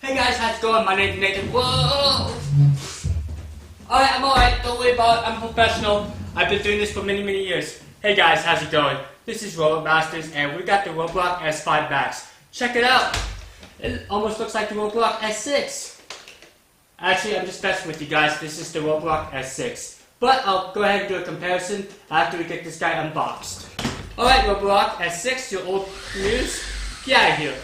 Hey guys, how's it going? My name's Nathan. Whoa! Alright, I'm alright. Don't worry about it. I'm a professional. I've been doing this for many years. Hey guys, how's it going? This is Roborock Masters, and we got the Roborock S5 Max. Check it out. It almost looks like the Roborock S6. Actually, I'm just messing with you guys. This is the Roborock S6. But I'll go ahead and do a comparison after we get this guy unboxed. Alright, Roborock S6, your old news. Get out of here.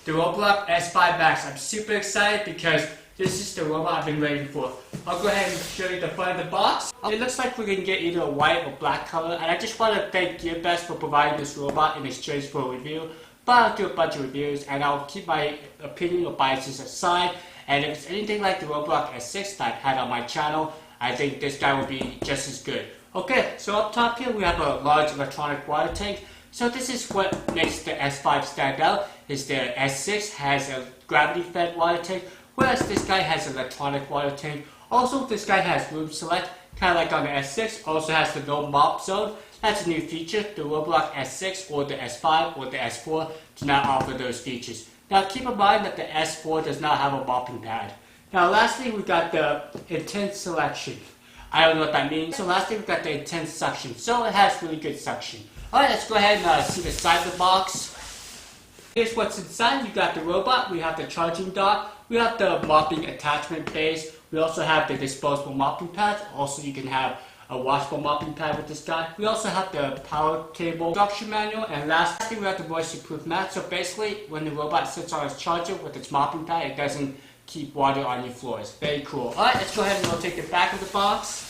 The Roborock S5 Max. I'm super excited because this is the robot I've been waiting for. I'll go ahead and show you the front of the box. It looks like we're going to get either a white or black color, and I just want to thank GearBest for providing this robot in exchange for a review. But I'll do a bunch of reviews, and I'll keep my opinion or biases aside, and if it's anything like the Roborock S6 that I've had on my channel, I think this guy will be just as good. Okay, so up top here we have a large electronic water tank. So this is what makes the S5 stand out, is the S6 has a gravity-fed water tank, whereas this guy has an electronic water tank. Also, this guy has room select, kind of like on the S6, also has the no mop zone. That's a new feature. The Roborock S6 or the S5 or the S4 do not offer those features. Now keep in mind that the S4 does not have a mopping pad. Now lastly, we've got the intense selection. I don't know what that means. So lastly, we've got the intense suction. So it has really good suction. Alright, let's go ahead and see the side of the box. Here's what's inside. You got the robot, we have the charging dock, we have the mopping attachment base, we also have the disposable mopping pads. Also, you can have a washable mopping pad with this guy. We also have the power cable instruction manual, and lastly, we have the moisture-proof mat. So basically, when the robot sits on its charger with its mopping pad, it doesn't keep water on your floors. Very cool. Alright, let's go ahead and rotate the back of the box.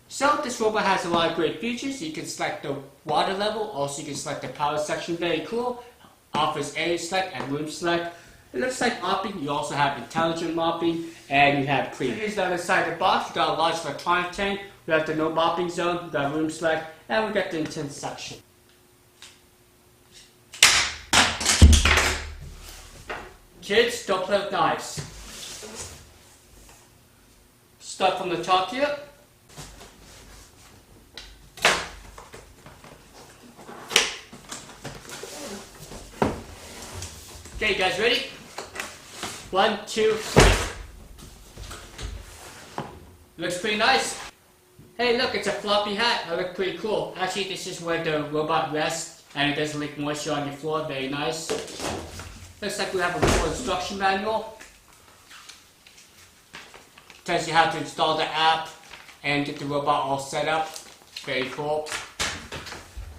So this robot has a lot of great features. You can select the water level, also you can select the power section. Very cool. Offers area select and room select. It looks like mopping. You also have intelligent mopping, and you have clean. Here's the other side of the box. You got a large electronic tank. We have the no mopping zone. We got room select, and we got the intense suction. Kids, don't play with knives. Start from the top here. Okay, you guys ready? 1, 2, 3. Looks pretty nice. Hey, look, it's a floppy hat. That looks pretty cool. Actually, this is where the robot rests, and it doesn't leak moisture on your floor. Very nice. Looks like we have a full instruction manual. Tells you how to install the app and get the robot all set up. Very cool.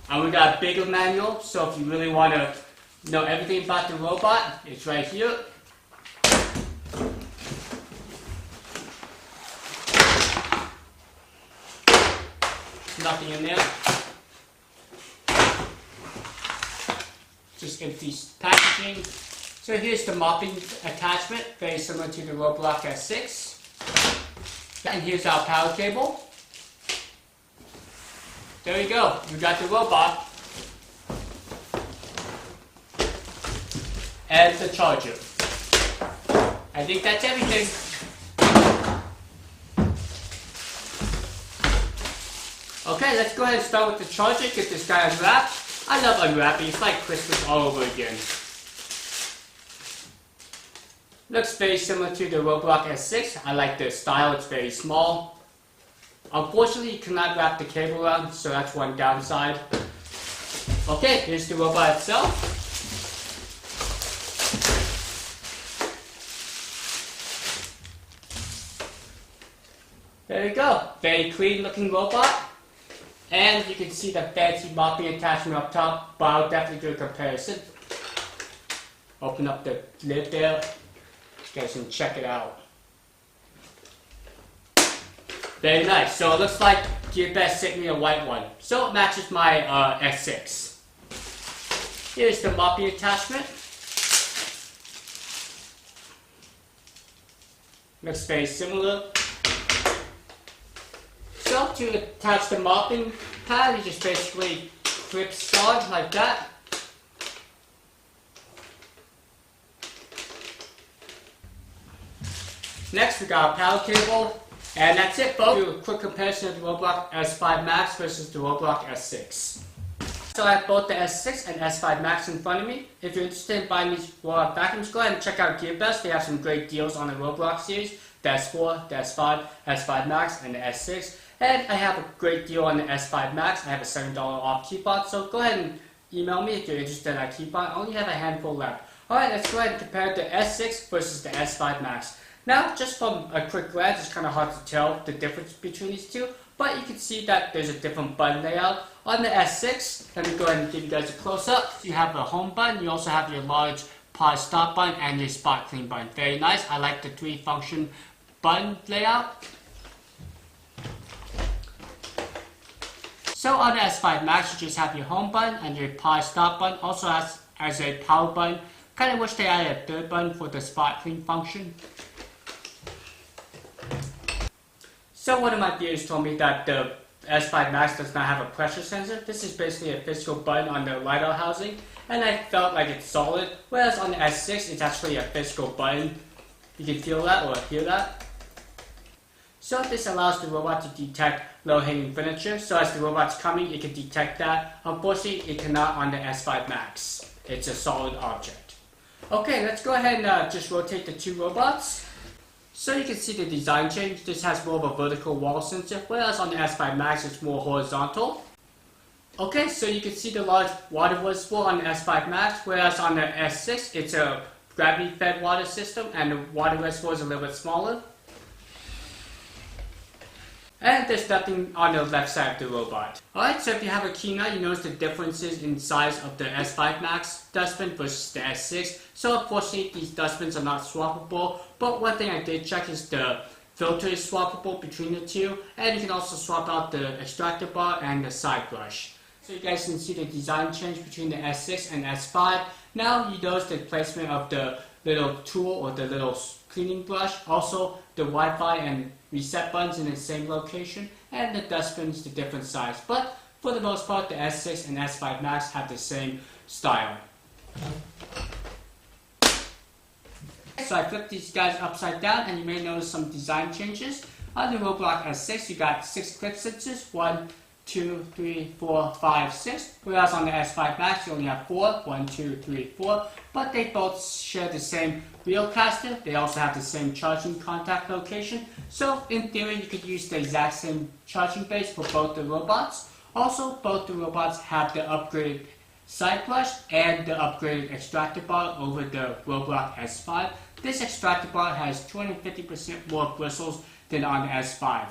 And we got a bigger manual, so if you really want to know everything about the robot, it's right here. Nothing in there. Just empty packaging. So here's the mopping attachment, very similar to the Roborock S6. And here's our power cable. There you go. We got the robot. And the charger. I think that's everything. Okay, let's go ahead and start with the charger, get this guy unwrapped. I love unwrapping, it's like Christmas all over again. Looks very similar to the Roborock S6. I like the style, it's very small. Unfortunately, you cannot wrap the cable around, so that's one downside. Okay, here's the robot itself. There you go. Very clean looking robot. And you can see the fancy mopping attachment up top, but I'll definitely do a comparison. Open up the lid there. You guys can check it out. Very nice. So it looks like GearBest sent me a white one. So it matches my S6. Here's the mopping attachment. Looks very similar. So to attach the mopping pad, you just basically clip solid like that. Next, we got a power cable, and that's it, folks. Do a quick comparison of the Roborock S5 Max versus the Roborock S6. So I have both the S6 and S5 Max in front of me. If you're interested in buying these Roborock vacuums, go ahead and check out GearBest. They have some great deals on the Roborock series, the S4, the S5, S5 Max, and the S6. And I have a great deal on the S5 Max. I have a $7 off coupon, so go ahead and email me if you're interested in that coupon. I only have a handful left. Alright, let's go ahead and compare the S6 versus the S5 Max. Now, just from a quick glance, it's kind of hard to tell the difference between these two, but you can see that there's a different button layout. On the S6, let me go ahead and give you guys a close-up. You have a home button, you also have your large pause stop button, and your spot clean button. Very nice. I like the 3-function button layout. So on the S5 Max, you just have your home button and your pause stop button. Also as a power button. Kind of wish they added a third button for the spot clean function. So one of my viewers told me that the S5 Max does not have a pressure sensor. This is basically a physical button on the LiDAR housing, and I felt like it's solid. Whereas on the S6, it's actually a physical button. You can feel that or hear that. So this allows the robot to detect low-hanging furniture. So as the robot's coming, it can detect that. Unfortunately, it cannot on the S5 Max. It's a solid object. Okay, let's go ahead and just rotate the two robots. So you can see the design change. This has more of a vertical wall sensor, whereas on the S5 Max it's more horizontal. Okay, so you can see the large water reservoir on the S5 Max, whereas on the S6 it's a gravity-fed water system and the water reservoir is a little bit smaller. And there's nothing on the left side of the robot. Alright, so if you have a key now, you notice the differences in size of the S5 Max dustbin versus the S6. So unfortunately, these dustbins are not swappable. But one thing I did check is the filter is swappable between the two. And you can also swap out the extractor bar and the side brush. So you guys can see the design change between the S6 and S5. Now you notice the placement of the little tool or the little cleaning brush. Also, the Wi-Fi and reset buttons in the same location, and the dustbins the different size. But for the most part, the S6 and S5 Max have the same style. So I flipped these guys upside down, and you may notice some design changes. On the Roborock S6, you got 6 click sensors, 1, 2, 3, 4, 5, 6. Whereas on the S5 Max, you only have 4, 1, 2, 3, 4. But they both share the same wheel caster. They also have the same charging contact location. So in theory, you could use the exact same charging base for both the robots. Also, both the robots have the upgraded side brush and the upgraded extractor bar over the Roborock S5. This extractor bar has 250% more bristles than on the S5.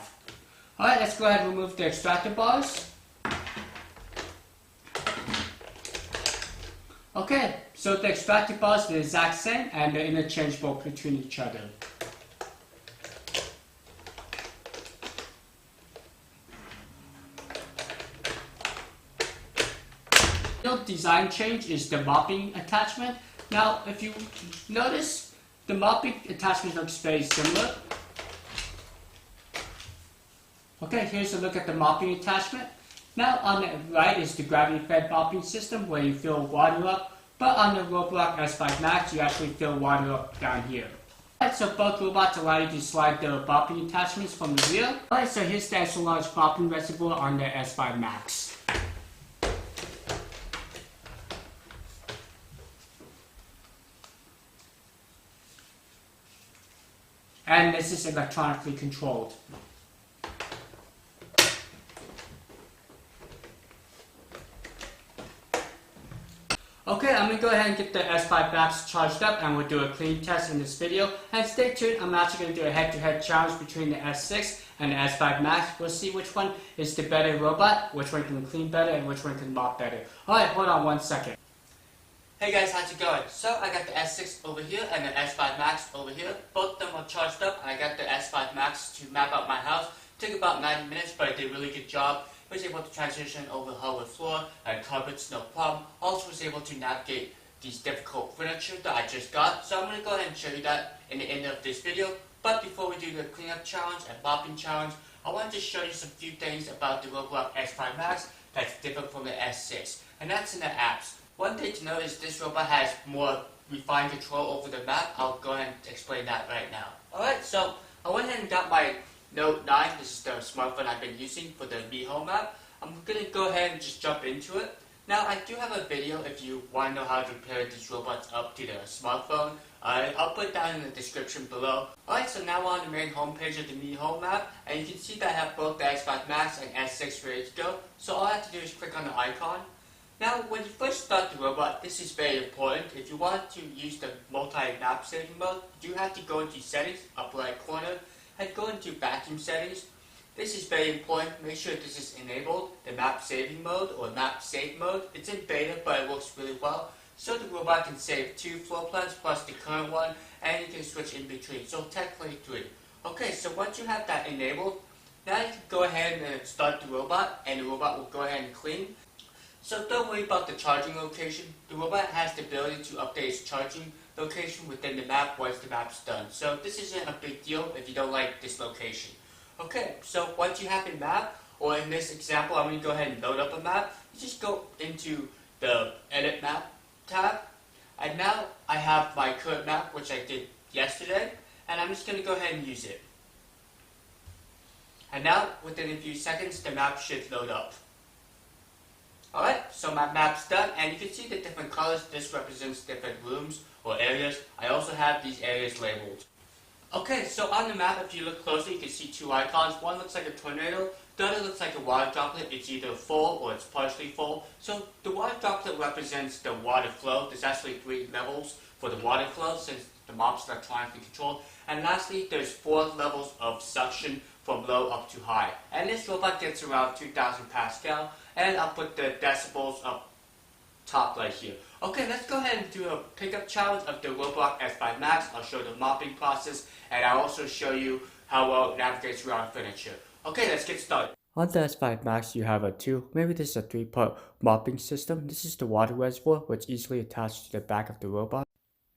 Alright, let's go ahead and remove the extractor bars. Okay, so the extractor bars are the exact same and they're interchangeable between each other. The real design change is the mopping attachment. Now, if you notice, the mopping attachment looks very similar. Okay, here's a look at the mopping attachment. Now on the right is the gravity-fed mopping system where you fill water up, but on the Roborock S5 Max you actually fill water up down here. Alright, so both robots allow you to slide the mopping attachments from the rear. Alright, so here's the extra large mopping reservoir on the S5 Max. And this is electronically controlled. Okay, I'm going to go ahead and get the S5 Max charged up and we'll do a clean test in this video. And stay tuned, I'm actually going to do a head-to-head challenge between the S6 and the S5 Max. We'll see which one is the better robot, which one can clean better, and which one can mop better. Alright, hold on one second. Hey guys, how's it going? So I got the S6 over here and the S5 Max over here. Both of them are charged up. I got the S5 Max to map out my house. Took about 90 minutes, but I did a really good job. Was able to transition over hardwood floor and carpets, no problem. Also was able to navigate these difficult furniture that I just got. So I'm going to go ahead and show you that in the end of this video. But before we do the cleanup challenge and mopping challenge, I wanted to show you some few things about the Roborock S5 Max that's different from the S6. And that's in the apps. One thing to note is this robot has more refined control over the map. I'll go ahead and explain that right now. Alright, so I went ahead and got my Note 9, this is the smartphone I've been using for the Mi Home app. I'm going to go ahead and just jump into it. Now I do have a video if you want to know how to pair these robots up to the smartphone. I'll put that in the description below. Alright, so now we're on the main homepage of the Mi Home map, and you can see that I have both the S5 Max and S6 ready to go. So all I have to do is click on the icon. Now when you first start the robot, this is very important. If you want to use the multi-map saving mode, you do have to go into settings, upper right corner, and go into vacuum settings. This is very important. Make sure this is enabled, the map saving mode or map save mode. It's in beta, but it works really well. So the robot can save 2 floor plans plus the current one, and you can switch in between. So technically 3. Okay, so once you have that enabled, now you can go ahead and start the robot, and the robot will go ahead and clean. So don't worry about the charging location. The robot has the ability to update its charging location within the map once the map's done. So this isn't a big deal if you don't like this location. Okay, so once you have a map, or in this example, I'm going to go ahead and load up a map. You just go into the Edit Map tab, and now I have my current map, which I did yesterday, and I'm just going to go ahead and use it. And now, within a few seconds, the map should load up. Alright, so my map's done, and you can see the different colors. This represents different rooms or areas. I also have these areas labeled. Okay, so on the map, if you look closely, you can see 2 icons. One looks like a tornado, the other looks like a water droplet. It's either full or it's partially full. So the water droplet represents the water flow. There's actually 3 levels for the water flow since the mop's electronically controlled. And lastly, there's 4 levels of suction from low up to high. And this robot gets around 2000 Pascal, and I'll put the decibels up top right here. Okay, let's go ahead and do a pickup challenge of the Roborock S5 Max. I'll show the mopping process, and I'll also show you how well it navigates around furniture. Okay, let's get started. On the S5 Max, you have a 2, maybe this is a 3-part mopping system. This is the water reservoir, which is easily attached to the back of the robot.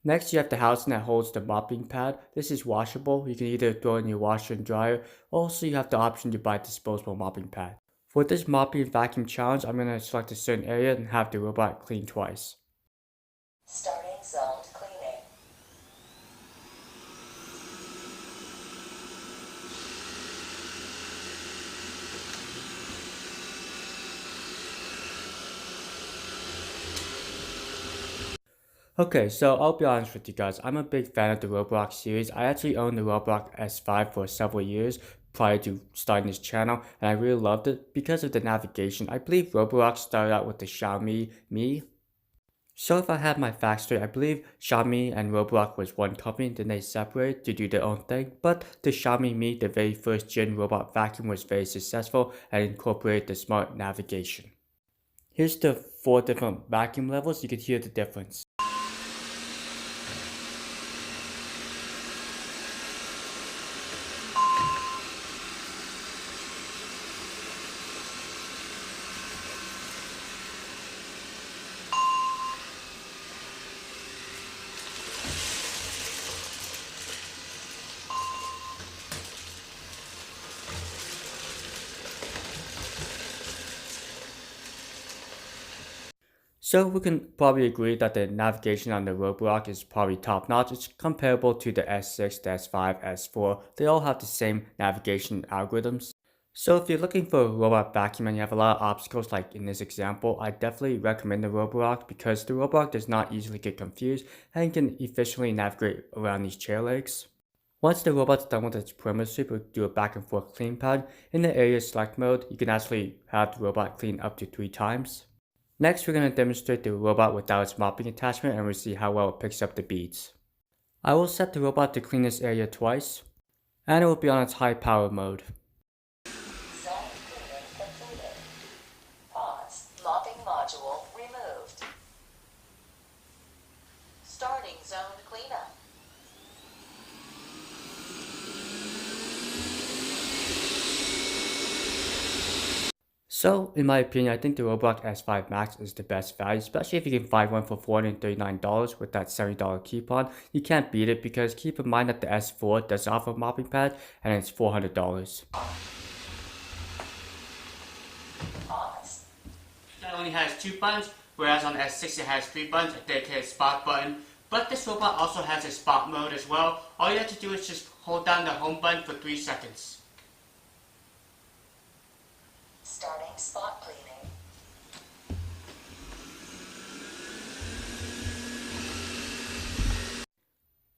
Next, you have the housing that holds the mopping pad. This is washable. You can either throw it in your washer and dryer. Also, you have the option to buy a disposable mopping pad. For this mopping and vacuum challenge, I'm going to select a certain area and have the robot clean twice. Starting zoned cleaning. Okay, so I'll be honest with you guys, I'm a big fan of the Roborock series. I actually owned the Roborock S5 for several years prior to starting this channel, and I really loved it because of the navigation. I believe Roborock started out with the Xiaomi Mi. So if I have my facts straight, I believe Xiaomi and Roborock was one company, then they separated to do their own thing. But the Xiaomi Mi, the very first gen robot vacuum, was very successful and incorporated the smart navigation. Here's the 4 different vacuum levels. You can hear the difference. So we can probably agree that the navigation on the Roborock is probably top notch. It's comparable to the S6, the S5, S4. They all have the same navigation algorithms. So if you're looking for a robot vacuum and you have a lot of obstacles like in this example, I definitely recommend the Roborock because the Roborock does not easily get confused and can efficiently navigate around these chair legs. Once the robot's done with its perimeter sweep, we'll do a back and forth clean pad. In the area select mode, you can actually have the robot clean up to 3 times. Next, we're going to demonstrate the robot without its mopping attachment, and we'll see how well it picks up the beads. I will set the robot to clean this area twice, and it will be on its high power mode. Zone cleaning completed. Pause. Mopping module removed. Starting zone cleanup. So, in my opinion, I think the Roborock S5 Max is the best value, especially if you can find one for $439 with that $70 coupon. You can't beat it because keep in mind that the S4 does offer a mopping pad and it's $400. Pause. It only has 2 buttons, whereas on the S6 it has 3 buttons, a dedicated spot button. But this robot also has a spot mode as well. All you have to do is just hold down the home button for 3 seconds. Starting spot cleaning.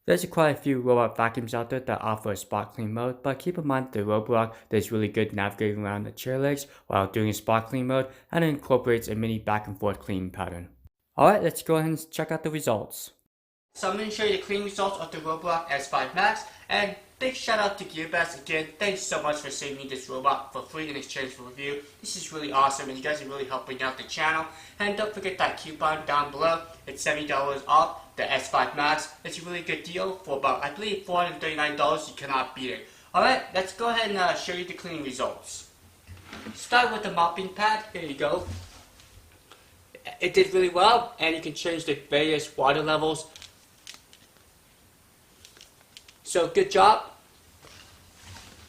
There's quite a few robot vacuums out there that offer a spot clean mode, but keep in mind the Roborock is really good navigating around the chair legs while doing a spot clean mode, and it incorporates a mini back and forth cleaning pattern. Alright, let's go ahead and check out the results. So I'm going to show you the clean results of the Roborock S5 Max, and big shout out to GearBest again. Thanks so much for sending me this robot for free in exchange for review. This is really awesome, and you guys are really helping out the channel. And don't forget that coupon down below. It's $70 off the S5 Max. It's a really good deal for about, I believe, $439. You cannot beat it. Alright, let's go ahead and show you the cleaning results. Start with the mopping pad. Here you go. It did really well, and you can change the various water levels. So good job.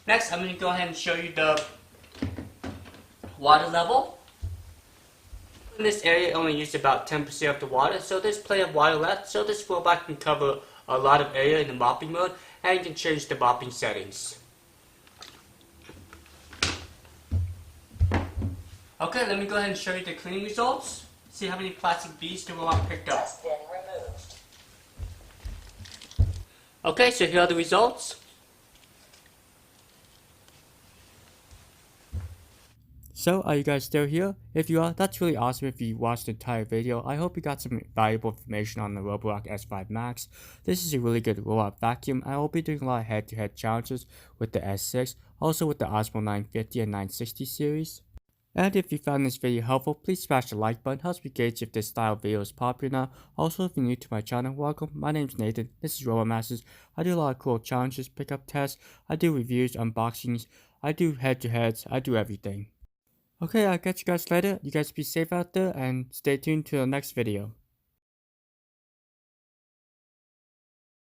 Next, I'm going to go ahead and show you the water level. In this area, it only used about 10% of the water, so there's plenty of water left. So this robot can cover a lot of area in the mopping mode, and you can change the mopping settings. Okay, let me go ahead and show you the cleaning results. See how many plastic beads the robot picked up. Has been removed. Okay, so here are the results. So, are you guys still here? If you are, that's really awesome if you watched the entire video. I hope you got some valuable information on the Roborock S5 Max. This is a really good robot vacuum. I will be doing a lot of head-to-head challenges with the S6, also with the Osmo 950 and 960 series. And if you found this video helpful, please smash the like button. Helps me gauge if this style of video is popular now. Also, if you're new to my channel, welcome. My name's Nathan. This is Robot Masters. I do a lot of cool challenges, pickup tests. I do reviews, unboxings. I do head-to-heads. I do everything. Okay, I'll catch you guys later. You guys be safe out there and stay tuned to the next video.